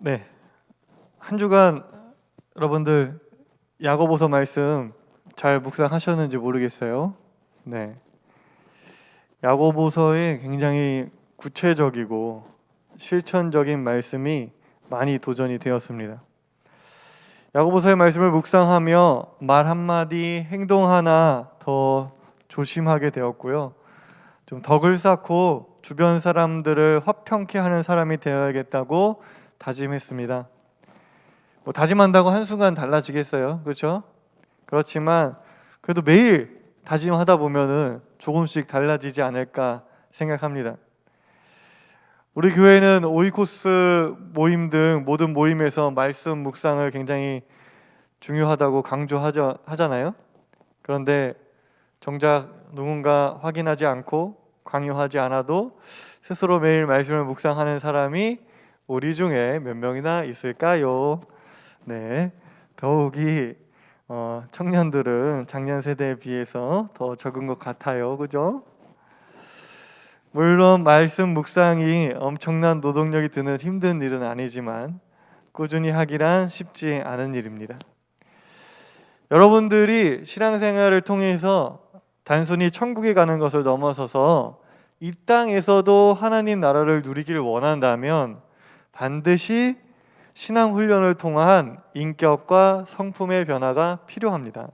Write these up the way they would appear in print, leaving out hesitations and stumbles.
네, 한 주간 여러분들 야고보서 말씀 잘 묵상하셨는지 모르겠어요. 네, 야고보서에 굉장히 구체적이고 실천적인 말씀이 많이 도전이 되었습니다. 야고보서의 말씀을 묵상하며 말 한마디, 행동 하나 더 조심하게 되었고요. 좀 덕을 쌓고 주변 사람들을 화평케 하는 사람이 되어야겠다고 다짐했습니다. 뭐 다짐한다고 한순간 달라지겠어요? 그렇죠? 그렇지만 그래도 매일 다짐하다 보면은 조금씩 달라지지 않을까 생각합니다. 우리 교회는 오이코스 모임 등 모든 모임에서 말씀 묵상을 굉장히 중요하다고 강조하잖아요. 그런데 정작 누군가 확인하지 않고 강요하지 않아도 스스로 매일 말씀을 묵상하는 사람이 우리 중에 몇 명이나 있을까요? 네, 더욱이 청년들은 작년 세대에 비해서 더 적은 것 같아요. 그죠? 물론 말씀 묵상이 엄청난 노동력이 드는 힘든 일은 아니지만 꾸준히 하기란 쉽지 않은 일입니다. 여러분들이 신앙생활을 통해서 단순히 천국에 가는 것을 넘어서서 이 땅에서도 하나님 나라를 누리길 원한다면 반드시 신앙 훈련을 통한 인격과 성품의 변화가 필요합니다.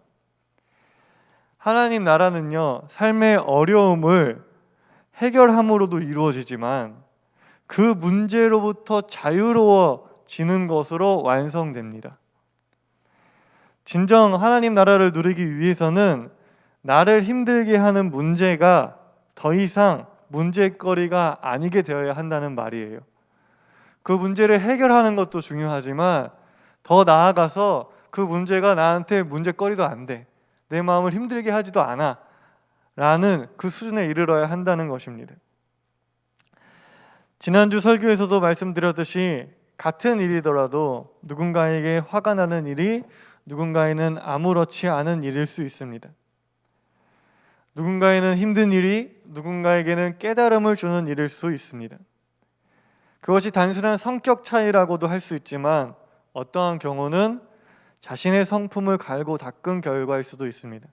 하나님 나라는요, 삶의 어려움을 해결함으로도 이루어지지만 그 문제로부터 자유로워지는 것으로 완성됩니다. 진정 하나님 나라를 누리기 위해서는 나를 힘들게 하는 문제가 더 이상 문제거리가 아니게 되어야 한다는 말이에요. 그 문제를 해결하는 것도 중요하지만 더 나아가서 그 문제가 나한테 문제거리도 안 돼, 내 마음을 힘들게 하지도 않아 라는 그 수준에 이르러야 한다는 것입니다. 지난주 설교에서도 말씀드렸듯이 같은 일이더라도 누군가에게 화가 나는 일이 누군가에는 아무렇지 않은 일일 수 있습니다. 누군가에는 힘든 일이 누군가에게는 깨달음을 주는 일일 수 있습니다. 그것이 단순한 성격 차이라고도 할 수 있지만 어떠한 경우는 자신의 성품을 갈고 닦은 결과일 수도 있습니다.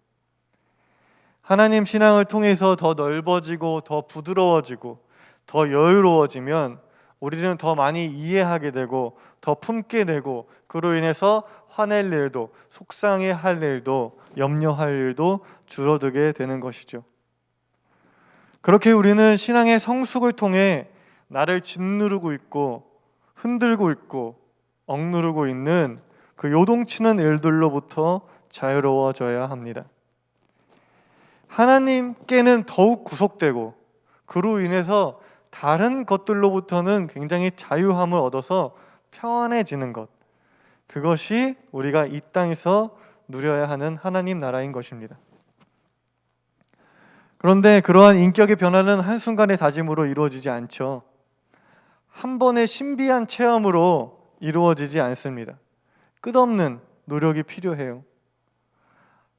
하나님 신앙을 통해서 더 넓어지고 더 부드러워지고 더 여유로워지면 우리는 더 많이 이해하게 되고 더 품게 되고 그로 인해서 화낼 일도 속상해할 일도 염려할 일도 줄어들게 되는 것이죠. 그렇게 우리는 신앙의 성숙을 통해 나를 짓누르고 있고 흔들고 있고 억누르고 있는 그 요동치는 일들로부터 자유로워져야 합니다. 하나님께는 더욱 구속되고 그로 인해서 다른 것들로부터는 굉장히 자유함을 얻어서 평안해지는 것, 그것이 우리가 이 땅에서 누려야 하는 하나님 나라인 것입니다. 그런데 그러한 인격의 변화는 한순간의 다짐으로 이루어지지 않죠. 한 번의 신비한 체험으로 이루어지지 않습니다. 끝없는 노력이 필요해요.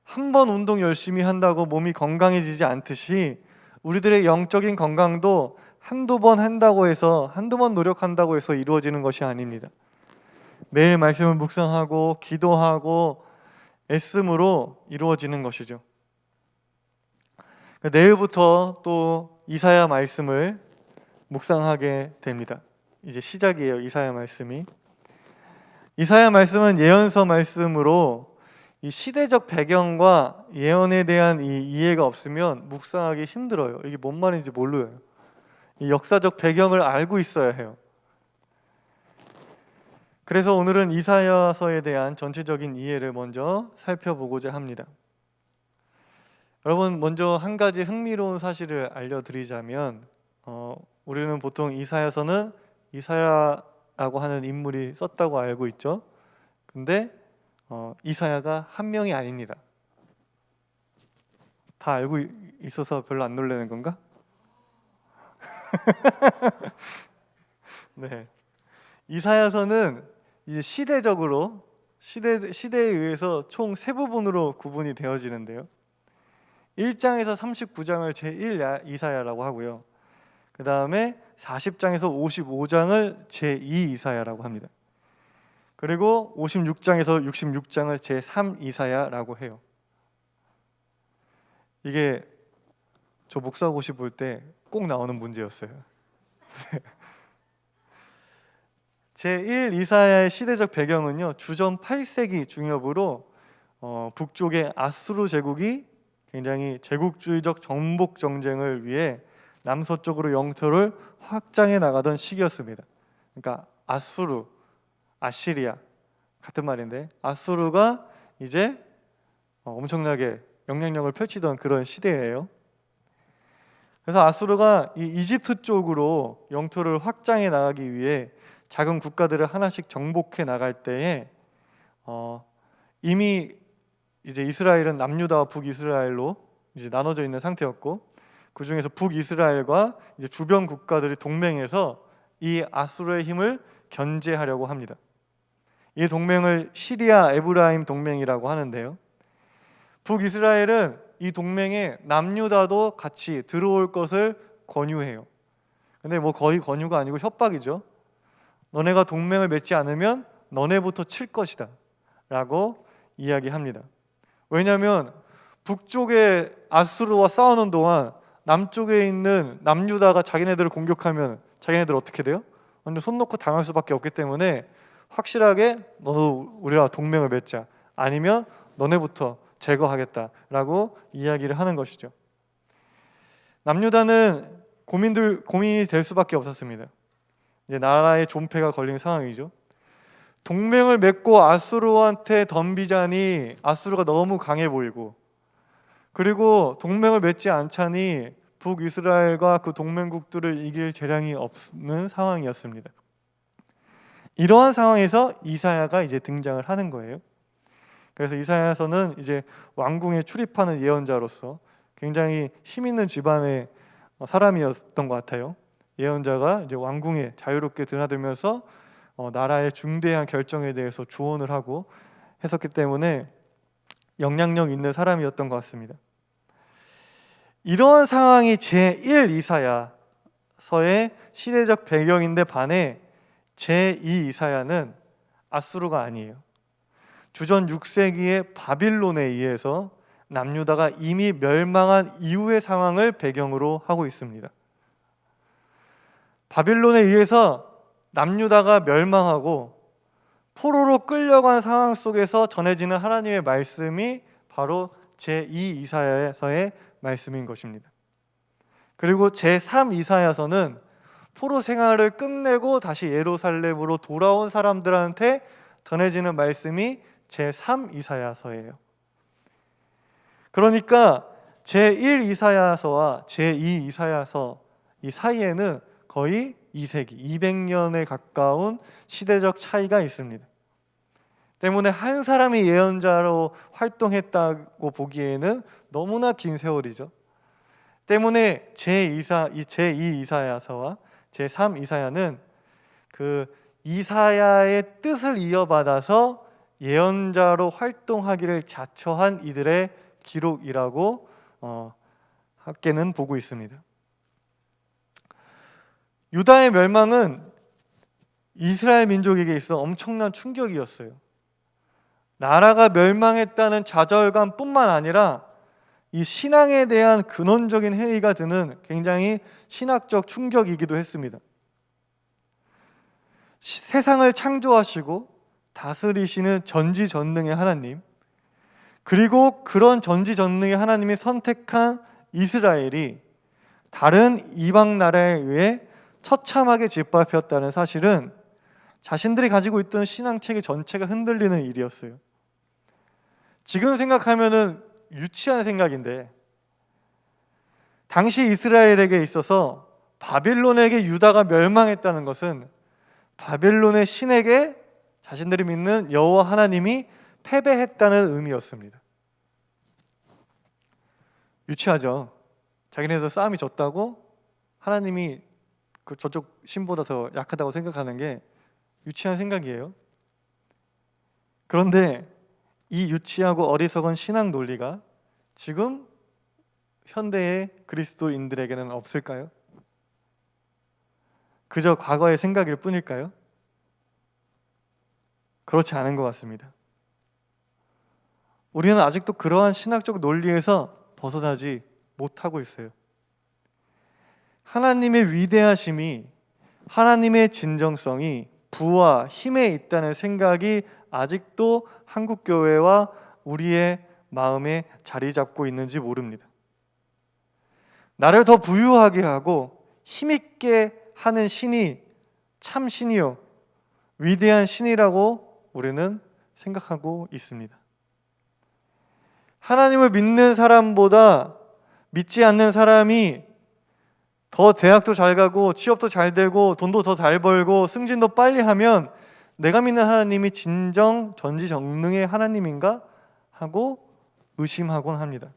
한 번 운동 열심히 한다고 몸이 건강해지지 않듯이 우리들의 영적인 건강도 한두 번 한다고 해서, 한두 번 노력한다고 해서 이루어지는 것이 아닙니다. 매일 말씀을 묵상하고 기도하고 애씀으로 이루어지는 것이죠. 내일부터 또 이사야 말씀을 묵상하게 됩니다. 이제 시작이에요. 이사야 말씀이. 이사야 말씀은 예언서 말씀으로 이 시대적 배경과 예언에 대한 이 이해가 없으면 묵상하기 힘들어요. 이게 뭔 말인지 모르요. 이 역사적 배경을 알고 있어야 해요. 그래서 오늘은 이사야서에 대한 전체적인 이해를 먼저 살펴보고자 합니다. 여러분, 먼저 한 가지 흥미로운 사실을 알려드리자면 우리는 보통 이사야서는 이사야라고 하는 인물이 썼다고 알고 있죠. 근데 이사야가 한 명이 아닙니다. 다 알고 있어서 별로 안 놀라는 건가? 네, 이사야서는 이제 시대적으로 시대에 의해서 총 세 부분으로 구분이 되어지는데요. 1장에서 39장을 제1 이사야라고 하고요. 그 다음에 40장에서 55장을 제2 이사야라고 합니다. 그리고 56장에서 66장을 제3 이사야라고 해요. 이게 저 목사고시 볼 때 꼭 나오는 문제였어요. 제1 이사야의 시대적 배경은요, 주전 8세기 중엽으로 북쪽의 아수르 제국이 굉장히 제국주의적 정복 정쟁을 위해 남서쪽으로 영토를 확장해 나가던 시기였습니다. 그러니까 아수르, 아시리아 같은 말인데, 아수르가 이제 엄청나게 영향력을 펼치던 그런 시대예요. 그래서 아수르가 이 이집트 쪽으로 영토를 확장해 나가기 위해 작은 국가들을 하나씩 정복해 나갈 때에 이미 이제 이스라엘은 남유다와 북이스라엘로 이제 나눠져 있는 상태였고, 그 중에서 북이스라엘과 이제 주변 국가들이 동맹해서 이 아수르의 힘을 견제하려고 합니다. 이 동맹을 시리아 에브라임 동맹이라고 하는데요. 북이스라엘은 이 동맹에 남유다도 같이 들어올 것을 권유해요. 근데 뭐 거의 권유가 아니고 협박이죠. 너네가 동맹을 맺지 않으면 너네부터 칠 것이다 라고 이야기합니다. 왜냐하면 북쪽에 아수르와 싸우는 동안 남쪽에 있는 남유다가 자기네들을 공격하면 자기네들 어떻게 돼요? 완전 손 놓고 당할 수밖에 없기 때문에 확실하게 너도 우리랑 동맹을 맺자, 아니면 너네부터 제거하겠다라고 이야기를 하는 것이죠. 남유다는 고민이 될 수밖에 없었습니다. 이제 나라의 존폐가 걸린 상황이죠. 동맹을 맺고 아수르한테 덤비자니 아수르가 너무 강해 보이고, 그리고 동맹을 맺지 않자니 북이스라엘과 그 동맹국들을 이길 재량이 없는 상황이었습니다. 이러한 상황에서 이사야가 이제 등장을 하는 거예요. 그래서 이사야서는 이제 왕궁에 출입하는 예언자로서 굉장히 힘 있는 집안의 사람이었던 것 같아요. 예언자가 이제 왕궁에 자유롭게 드나들면서 나라의 중대한 결정에 대해서 조언을 하고 했었기 때문에 영향력 있는 사람이었던 것 같습니다. 이러한 상황이 제1 이사야서의 시대적 배경인데 반해 제2 이사야는 아수르가 아니에요. 주전 6세기의 바빌론에 의해서 남유다가 이미 멸망한 이후의 상황을 배경으로 하고 있습니다. 바빌론에 의해서 남유다가 멸망하고 포로로 끌려간 상황 속에서 전해지는 하나님의 말씀이 바로 제2 이사야서의 말씀인 것입니다. 그리고 제3 이사야서는 포로 생활을 끝내고 다시 예루살렘으로 돌아온 사람들한테 전해지는 말씀이 제3 이사야서예요. 그러니까 제1 이사야서와 제2 이사야서 이 사이에는 거의 2세기, 200년에 가까운 시대적 차이가 있습니다. 때문에 한 사람이 예언자로 활동했다고 보기에는 너무나 긴 세월이죠. 때문에 제2 이사야서와 제3 이사야는 그 이사야의 뜻을 이어받아서 예언자로 활동하기를 자처한 이들의 기록이라고 학계는 보고 있습니다. 유다의 멸망은 이스라엘 민족에게 있어 엄청난 충격이었어요. 나라가 멸망했다는 좌절감뿐만 아니라 이 신앙에 대한 근원적인 해이가 드는 굉장히 신학적 충격이기도 했습니다. 세상을 창조하시고 다스리시는 전지전능의 하나님, 그리고 그런 전지전능의 하나님이 선택한 이스라엘이 다른 이방 나라에 의해 처참하게 짓밟혔다는 사실은 자신들이 가지고 있던 신앙체계 전체가 흔들리는 일이었어요. 지금 생각하면은 유치한 생각인데, 당시 이스라엘에게 있어서 바빌론에게 유다가 멸망했다는 것은 바빌론의 신에게 자신들이 믿는 여호와 하나님이 패배했다는 의미였습니다. 유치하죠. 자기네들 싸움이 졌다고 하나님이 그 저쪽 신보다 더 약하다고 생각하는 게 유치한 생각이에요. 그런데 이 유치하고 어리석은 신앙 논리가 지금 현대의 그리스도인들에게는 없을까요? 그저 과거의 생각일 뿐일까요? 그렇지 않은 것 같습니다. 우리는 아직도 그러한 신학적 논리에서 벗어나지 못하고 있어요. 하나님의 위대하심이, 하나님의 진정성이 부와 힘에 있다는 생각이 아직도 한국교회와 우리의 마음에 자리 잡고 있는지 모릅니다. 나를 더 부유하게 하고 힘있게 하는 신이 참 신이요, 위대한 신이라고 우리는 생각하고 있습니다. 하나님을 믿는 사람보다 믿지 않는 사람이 더 대학도 잘 가고 취업도 잘 되고 돈도 더 잘 벌고 승진도 빨리 하면 내가 믿는 하나님이 진정 전지전능의 하나님인가 하고 의심하곤 합니다.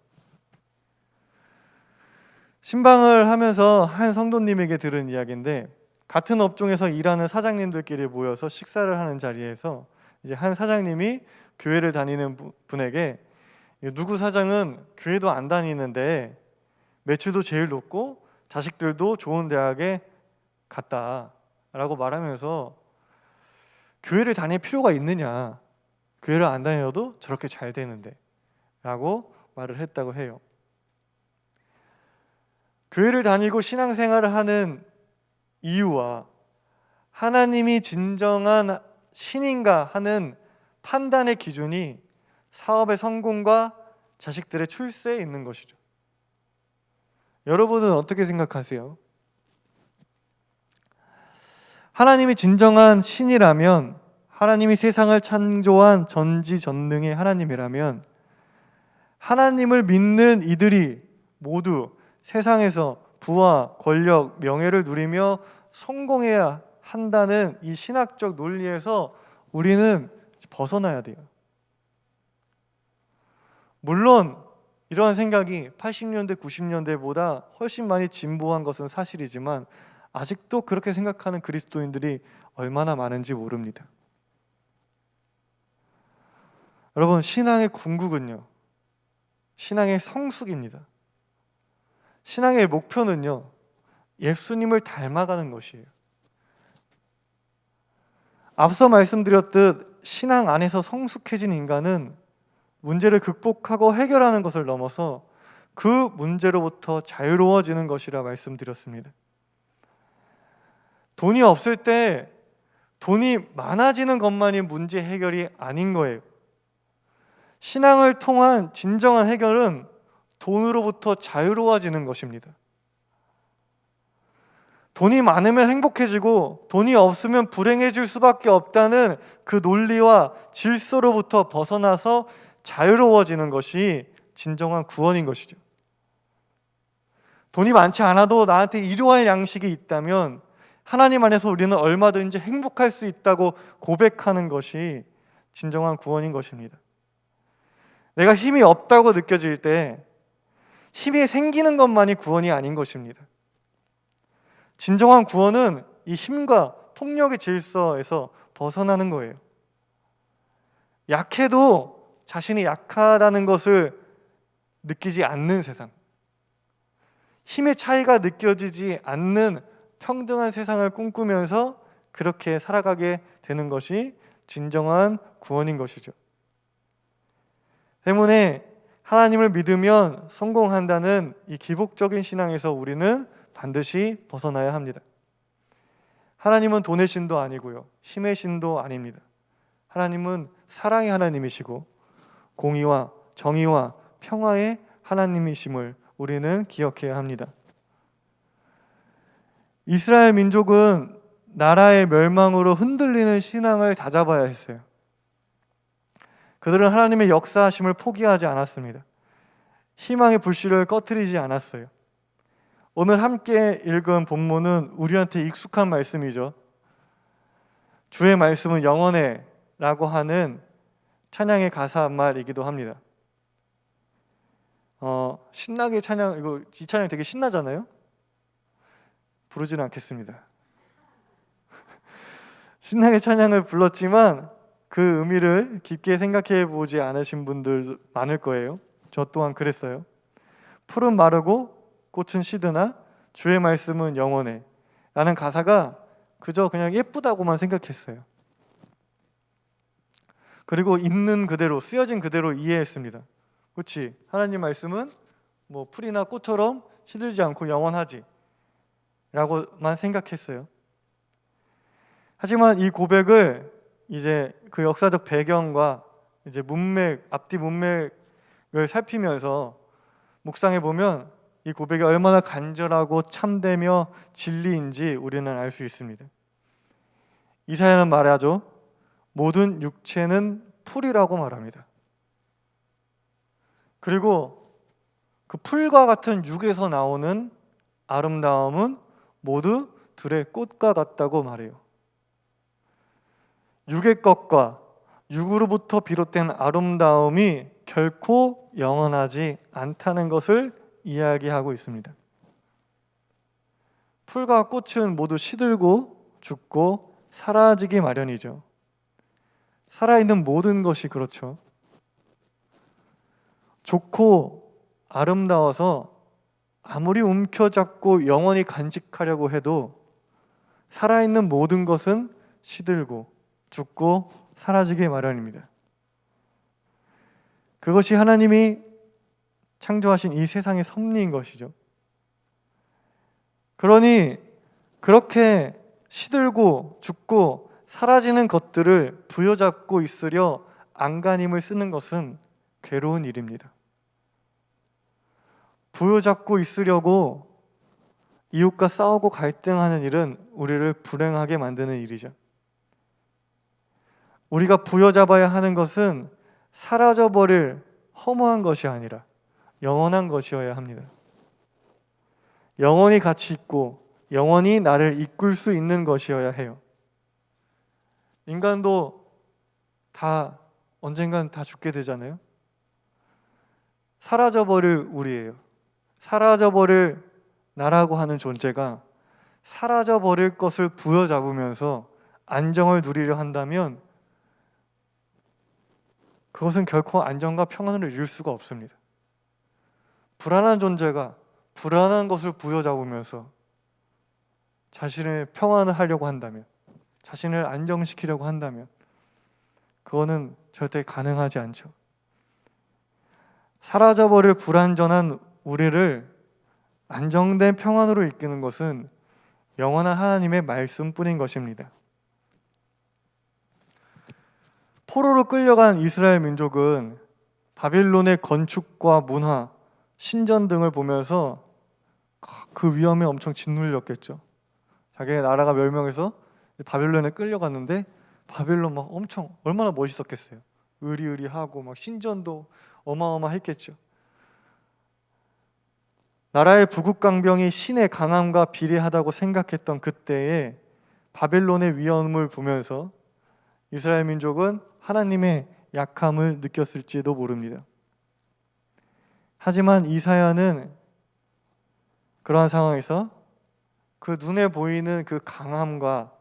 신방을 하면서 한 성도님에게 들은 이야기인데, 같은 업종에서 일하는 사장님들끼리 모여서 식사를 하는 자리에서 이제 한 사장님이 교회를 다니는 분에게, 누구 사장은 교회도 안 다니는데 매출도 제일 높고 자식들도 좋은 대학에 갔다라고 말하면서 교회를 다닐 필요가 있느냐, 교회를 안 다녀도 저렇게 잘 되는데 라고 말을 했다고 해요. 교회를 다니고 신앙생활을 하는 이유와 하나님이 진정한 신인가 하는 판단의 기준이 사업의 성공과 자식들의 출세에 있는 것이죠. 여러분은 어떻게 생각하세요? 하나님이 진정한 신이라면, 하나님이 세상을 창조한 전지전능의 하나님이라면, 하나님을 믿는 이들이 모두 세상에서 부와 권력, 명예를 누리며 성공해야 한다는 이 신학적 논리에서 우리는 벗어나야 돼요. 물론 이러한 생각이 80년대, 90년대보다 훨씬 많이 진보한 것은 사실이지만 아직도 그렇게 생각하는 그리스도인들이 얼마나 많은지 모릅니다. 여러분, 신앙의 궁극은요, 신앙의 성숙입니다. 신앙의 목표는요, 예수님을 닮아가는 것이에요. 앞서 말씀드렸듯 신앙 안에서 성숙해진 인간은 문제를 극복하고 해결하는 것을 넘어서 그 문제로부터 자유로워지는 것이라 말씀드렸습니다. 돈이 없을 때 돈이 많아지는 것만이 문제 해결이 아닌 거예요. 신앙을 통한 진정한 해결은 돈으로부터 자유로워지는 것입니다. 돈이 많으면 행복해지고 돈이 없으면 불행해질 수밖에 없다는 그 논리와 질서로부터 벗어나서 자유로워지는 것이 진정한 구원인 것이죠. 돈이 많지 않아도 나한테 일용할 양식이 있다면 하나님 안에서 우리는 얼마든지 행복할 수 있다고 고백하는 것이 진정한 구원인 것입니다. 내가 힘이 없다고 느껴질 때 힘이 생기는 것만이 구원이 아닌 것입니다. 진정한 구원은 이 힘과 폭력의 질서에서 벗어나는 거예요. 약해도 자신이 약하다는 것을 느끼지 않는 세상, 힘의 차이가 느껴지지 않는 평등한 세상을 꿈꾸면서 그렇게 살아가게 되는 것이 진정한 구원인 것이죠. 때문에 하나님을 믿으면 성공한다는 이 기복적인 신앙에서 우리는 반드시 벗어나야 합니다. 하나님은 돈의 신도 아니고요, 힘의 신도 아닙니다. 하나님은 사랑의 하나님이시고 공의와 정의와 평화의 하나님이심을 우리는 기억해야 합니다. 이스라엘 민족은 나라의 멸망으로 흔들리는 신앙을 다잡아야 했어요. 그들은 하나님의 역사하심을 포기하지 않았습니다. 희망의 불씨를 꺼트리지 않았어요. 오늘 함께 읽은 본문은 우리한테 익숙한 말씀이죠. 주의 말씀은 영원해 라고 하는 찬양의 가사 말이기도 합니다. 신나게 찬양, 이 찬양 되게 신나잖아요. 부르지는 않겠습니다. 신나게 찬양을 불렀지만 그 의미를 깊게 생각해 보지 않으신 분들 많을 거예요. 저 또한 그랬어요. 풀은 마르고 꽃은 시드나 주의 말씀은 영원해 라는 가사가 그저 그냥 예쁘다고만 생각했어요. 그리고 있는 그대로, 쓰여진 그대로 이해했습니다. 그렇지? 하나님 말씀은 뭐 풀이나 꽃처럼 시들지 않고 영원하지 라고만 생각했어요. 하지만 이 고백을 이제 그 역사적 배경과 이제 문맥, 앞뒤 문맥을 살피면서 묵상해 보면 이 고백이 얼마나 간절하고 참되며 진리인지 우리는 알 수 있습니다. 이사야는 말하죠. 모든 육체는 풀이라고 말합니다. 그리고 그 풀과 같은 육에서 나오는 아름다움은 모두 들의 꽃과 같다고 말해요. 육의 것과 육으로부터 비롯된 아름다움이 결코 영원하지 않다는 것을 이야기하고 있습니다. 풀과 꽃은 모두 시들고 죽고 사라지기 마련이죠. 살아있는 모든 것이 그렇죠. 좋고 아름다워서 아무리 움켜잡고 영원히 간직하려고 해도 살아있는 모든 것은 시들고 죽고 사라지기 마련입니다. 그것이 하나님이 창조하신 이 세상의 섭리인 것이죠. 그러니 그렇게 시들고 죽고 사라지는 것들을 부여잡고 있으려 안간힘을 쓰는 것은 괴로운 일입니다. 부여잡고 있으려고 이웃과 싸우고 갈등하는 일은 우리를 불행하게 만드는 일이죠. 우리가 부여잡아야 하는 것은 사라져버릴 허무한 것이 아니라 영원한 것이어야 합니다. 영원히 가치 있고 영원히 나를 이끌 수 있는 것이어야 해요. 인간도 다 언젠간 다 죽게 되잖아요. 사라져버릴 우리예요. 사라져버릴 나라고 하는 존재가 사라져버릴 것을 부여잡으면서 안정을 누리려 한다면 그것은 결코 안정과 평안을 이룰 수가 없습니다. 불안한 존재가 불안한 것을 부여잡으면서 자신의 평안을 하려고 한다면, 자신을 안정시키려고 한다면 그거는 절대 가능하지 않죠. 사라져버릴 불완전한 우리를 안정된 평안으로 이끄는 것은 영원한 하나님의 말씀뿐인 것입니다. 포로로 끌려간 이스라엘 민족은 바빌론의 건축과 문화, 신전 등을 보면서 그 위험에 엄청 짓눌렸겠죠. 자기네 나라가 멸망해서 바빌론에 끌려갔는데 바빌론 막 엄청 얼마나 멋있었겠어요. 으리으리하고 막 신전도 어마어마했겠죠. 나라의 부국강병이 신의 강함과 비례하다고 생각했던 그때에 바빌론의 위험을 보면서 이스라엘 민족은 하나님의 약함을 느꼈을지도 모릅니다. 하지만 이사야는 그러한 상황에서 그 눈에 보이는 그 강함과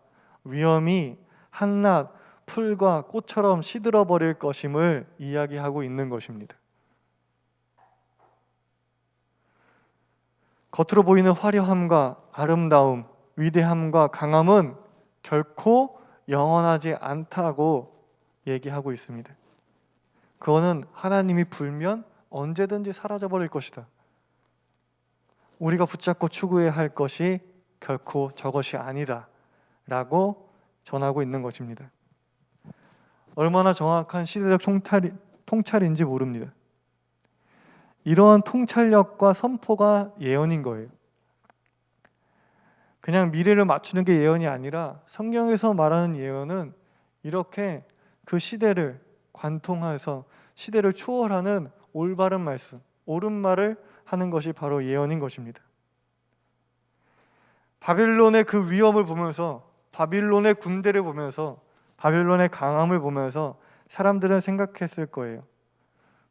위험이 한낱 풀과 꽃처럼 시들어버릴 것임을 이야기하고 있는 것입니다. 겉으로 보이는 화려함과 아름다움, 위대함과 강함은 결코 영원하지 않다고 얘기하고 있습니다. 그거는 하나님이 불면 언제든지 사라져버릴 것이다. 우리가 붙잡고 추구해야 할 것이 결코 저것이 아니다 라고 전하고 있는 것입니다. 얼마나 정확한 시대적 통찰인지 모릅니다. 이러한 통찰력과 선포가 예언인 거예요. 그냥 미래를 맞추는 게 예언이 아니라 성경에서 말하는 예언은 이렇게 그 시대를 관통해서 시대를 초월하는 올바른 말씀, 옳은 말을 하는 것이 바로 예언인 것입니다. 바빌론의 그 위험을 보면서, 바빌론의 군대를 보면서, 바빌론의 강함을 보면서 사람들은 생각했을 거예요.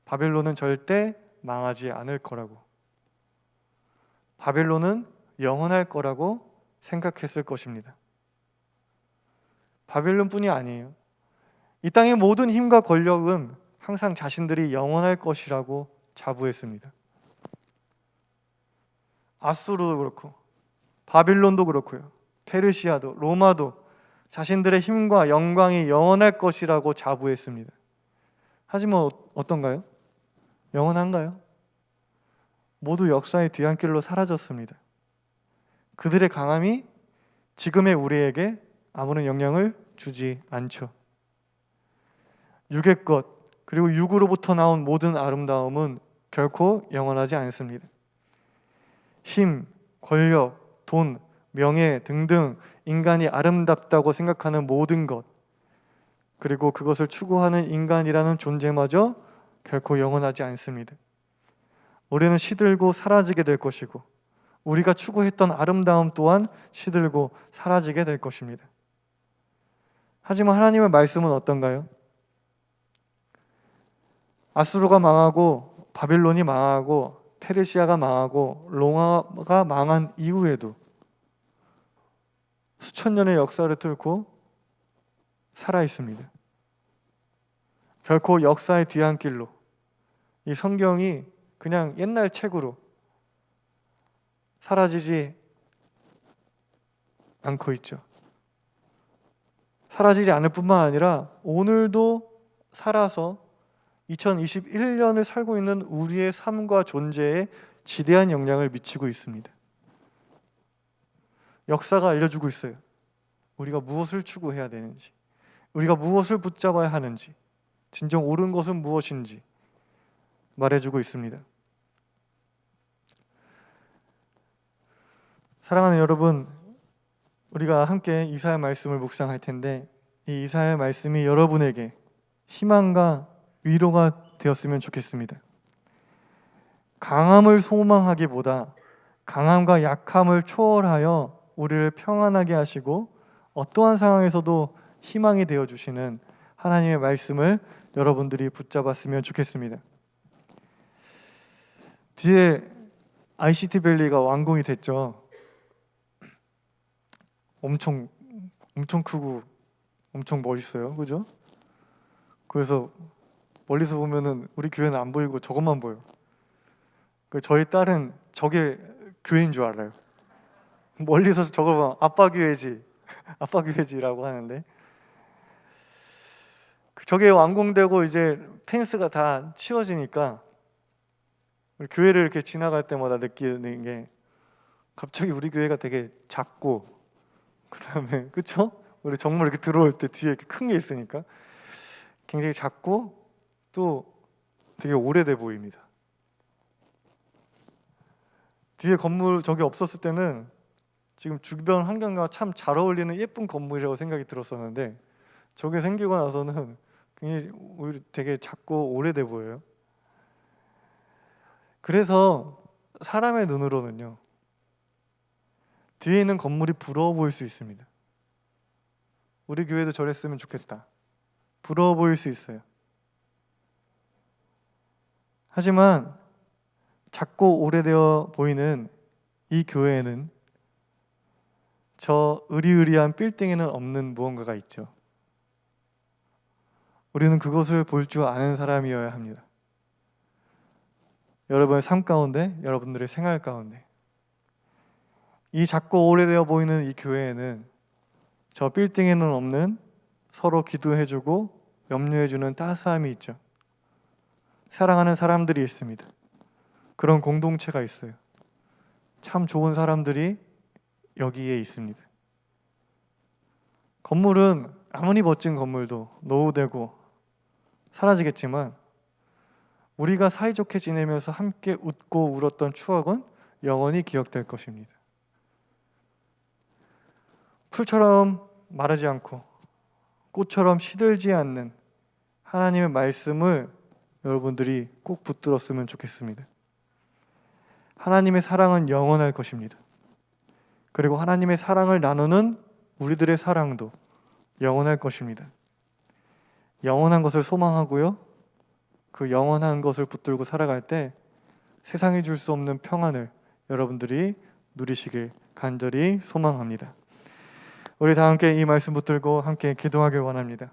바빌론은 절대 망하지 않을 거라고, 바빌론은 영원할 거라고 생각했을 것입니다. 바빌론뿐이 아니에요. 이 땅의 모든 힘과 권력은 항상 자신들이 영원할 것이라고 자부했습니다. 아수르도 그렇고 바빌론도 그렇고요. 페르시아도 로마도 자신들의 힘과 영광이 영원할 것이라고 자부했습니다. 하지만 어떤가요? 영원한가요? 모두 역사의 뒤안길로 사라졌습니다. 그들의 강함이 지금의 우리에게 아무런 영향을 주지 않죠. 육의 것, 그리고 육으로부터 나온 모든 아름다움은 결코 영원하지 않습니다. 힘, 권력, 돈, 명예 등등 인간이 아름답다고 생각하는 모든 것, 그리고 그것을 추구하는 인간이라는 존재마저 결코 영원하지 않습니다. 우리는 시들고 사라지게 될 것이고 우리가 추구했던 아름다움 또한 시들고 사라지게 될 것입니다. 하지만 하나님의 말씀은 어떤가요? 아수르가 망하고 바빌론이 망하고 페르시아가 망하고 로마가 망한 이후에도 수천 년의 역사를 뚫고 살아 있습니다. 결코 역사의 뒤안길로 이 성경이 그냥 옛날 책으로 사라지지 않고 있죠. 사라지지 않을 뿐만 아니라 오늘도 살아서 2021년을 살고 있는 우리의 삶과 존재에 지대한 영향을 미치고 있습니다. 역사가 알려주고 있어요. 우리가 무엇을 추구해야 되는지, 우리가 무엇을 붙잡아야 하는지, 진정 옳은 것은 무엇인지 말해주고 있습니다. 사랑하는 여러분, 우리가 함께 이사야 말씀을 묵상할 텐데 이 이사야 말씀이 여러분에게 희망과 위로가 되었으면 좋겠습니다. 강함을 소망하기보다 강함과 약함을 초월하여 우리를 평안하게 하시고 어떠한 상황에서도 희망이 되어주시는 하나님의 말씀을 여러분들이 붙잡았으면 좋겠습니다. 뒤에 ICT 밸리가 완공이 됐죠. 엄청 크고 엄청 멋있어요, 그죠? 그래서 멀리서 보면은 우리 교회는 안 보이고 저것만 보여. 저희 딸은 저게 교회인 줄 알아요. 멀리서 저걸 보면 아빠 교회지, 아빠 교회지라고 하는데 저게 완공되고 이제 펜스가 다 치워지니까 우리 교회를 이렇게 지나갈 때마다 느끼는 게 갑자기 우리 교회가 되게 작고 그다음에 그쵸? 우리 정말 이렇게 들어올 때 뒤에 이렇게 큰 게 있으니까 굉장히 작고 또 되게 오래돼 보입니다. 뒤에 건물 저기 없었을 때는 지금 주변 환경과 참 잘 어울리는 예쁜 건물이라고 생각이 들었었는데 저게 생기고 나서는 굉장히 오히려 되게 작고 오래돼 보여요. 그래서 사람의 눈으로는요, 뒤에 있는 건물이 부러워 보일 수 있습니다. 우리 교회도 저랬으면 좋겠다. 부러워 보일 수 있어요. 하지만 작고 오래되어 보이는 이 교회에는 저 으리으리한 빌딩에는 없는 무언가가 있죠. 우리는 그것을 볼 줄 아는 사람이어야 합니다. 여러분의 삶 가운데, 여러분들의 생활 가운데 이 작고 오래되어 보이는 이 교회에는 저 빌딩에는 없는 서로 기도해주고 염려해주는 따스함이 있죠. 사랑하는 사람들이 있습니다. 그런 공동체가 있어요. 참 좋은 사람들이 여기에 있습니다. 건물은 아무리 멋진 건물도 노후되고 사라지겠지만 우리가 사이좋게 지내면서 함께 웃고 울었던 추억은 영원히 기억될 것입니다. 풀처럼 마르지 않고 꽃처럼 시들지 않는 하나님의 말씀을 여러분들이 꼭 붙들었으면 좋겠습니다. 하나님의 사랑은 영원할 것입니다. 그리고 하나님의 사랑을 나누는 우리들의 사랑도 영원할 것입니다. 영원한 것을 소망하고요, 그 영원한 것을 붙들고 살아갈 때 세상이 줄 수 없는 평안을 여러분들이 누리시길 간절히 소망합니다. 우리 다 함께 이 말씀 붙들고 함께 기도하길 원합니다.